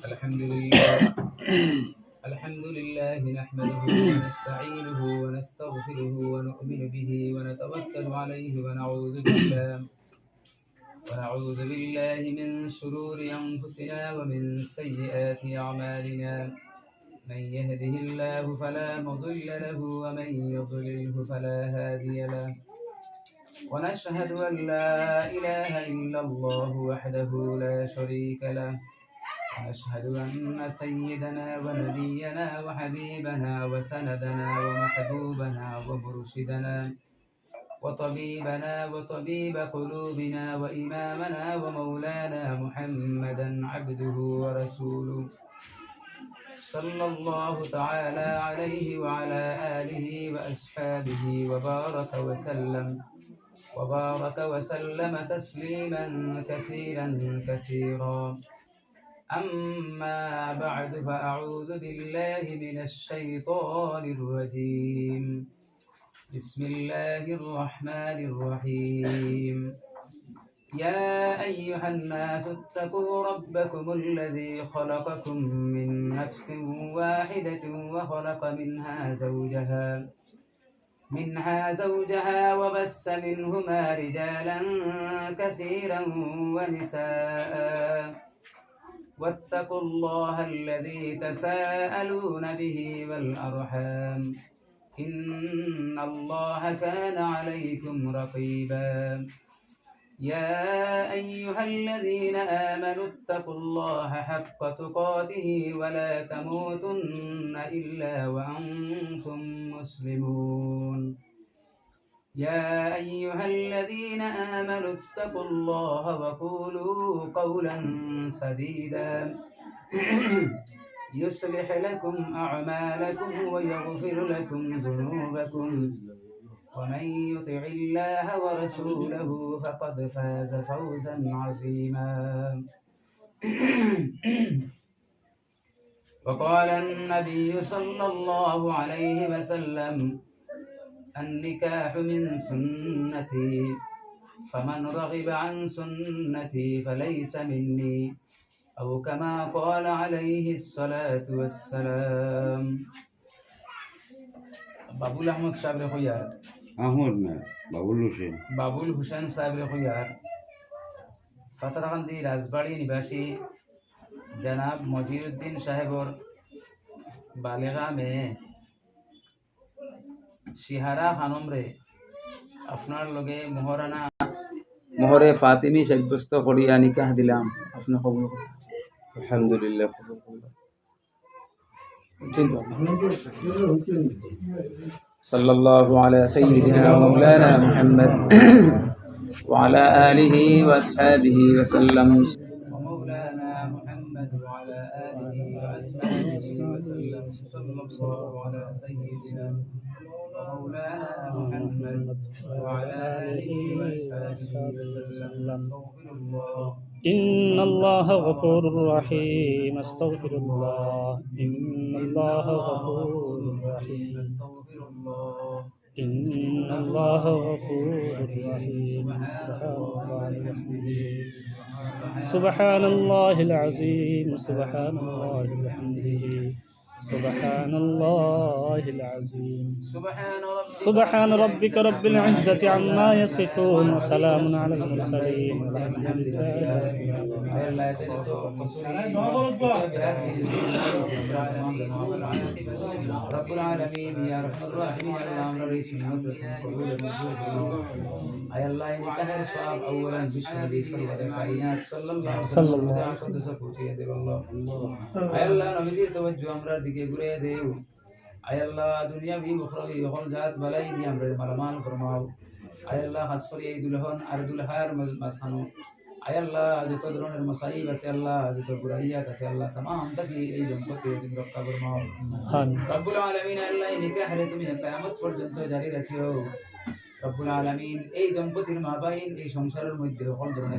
الحمد لله الحمد لله نحمده ونستعينه ونستغفره ونؤمن به ونتوكل عليه ونعوذ بالله من شرور أنفسنا ومن سيئات أعمالنا. من يهده الله فلا مضل له ومن يضلله فلا هادي له. ونشهد أن لا إله إلا الله وحده لا شريك له. ونشهد أن سيدنا ونبينا وحبيبنا وسندنا ومحبوبنا ومرشدنا وطبيبنا وطبيب قلوبنا وإمامنا ومولانا محمدا عبده ورسوله صلى الله تعالى عليه وعلى آله وأصحابه وبارك وسلم تسليما كثيرا. أما بعد فأعوذ بالله من الشيطان الرجيم. بسم الله الرحمن الرحيم. يا أيها الناس اتقوا ربكم الذي خلقكم من نفس واحدة وخلق منها زوجها وبث منهما رجالا كثيرا ونساء. واتقوا الله الذي تساءلون به والأرحام إن الله كان عليكم رقيبا. يا أيها الذين آمنوا اتقوا الله حق تقاته ولا تموتن إلا وأنتم مسلمون. يا أيها الذين آمنوا اتقوا الله وقولوا قولا سديدا يصلح لكم أعمالكم ويغفر لكم ذنوبكم ومن يطع الله ورسوله فقد فاز فوزا عظيما. وقال النبي صلى الله عليه وسلم النكاح من سنتي فمن رغب عن سنتي فليس مني أو كما قال عليه الصلاة والسلام. বাবুল আহমদ সাহেব খুইয়ার আহমদ না বাবুল হোসেন সাহেব খুইয়ার ফাতারাকান্দি রাজবাড়ি নিবাসী জনাব মজিরুদ্দিন সাহেবর বালেগা মেয়ে শিহারা খানম রে আপনার লগে মোহরে ফাতিমি সাব্যস্ত করিয়া নিকাহ দিলাম। আপনি কবুল করুন। আলহামদুলিল্লাহ। সাল্লাল্লাহু আলা সাইয়্যিদিনা ওয়া মাওলানা মুহাম্মদ ওয়া আলা আলিহি ওয়া আসহাবিহি ওয়া সাল্লাম। ومولانا محمد وعلى آله وأصحابه وسلم صلى الله على سيدنا ومولانا محمد وعلى آله وأصحابه وسلم. استغفر الله إن الله غفور رحيم. استغفر الله. إن الله غفور رحيم. استغفر الله. إن الله غفور رحيم. سبحان الله العظيم. سبحان الله بحمده. سبحان الله العظيم. سبحان ربك رب العزة عما يصفون وسلام على المرسلين والحمد لله رب العالمين يا رب الراحمين. أي الله نكاح الصواب أولا بالشهداء صلى الله عليه وسلم. أي الله نمدير توجه أمر দিকে ঘুরে দেও। আয় আল্লাহ দুনিয়াবি উখরাবি সকল জাত বালাই দিয়ে আমরা মালামাল ফরমাও। আয় আল্লাহ খাস করে এই দুলহন আর দুলহার মাঝখানো আয় আল্লাহ যত ধরনের মসাইব আছে আল্লাহ যত বুরাইয়াত আছে আল্লাহ तमाम তাকে এই দম্পতি তুমি রক্ষা ফরমাও। আমিন। রব্বুল আলামিন আল্লাহ এই নিকাহ তুমি কিয়ামত পর্যন্ত জারি রাখিও। রব্বুল আলামিন এই দম্পতির মাবাইন এই সংসারের মধ্যে সকল ধরনের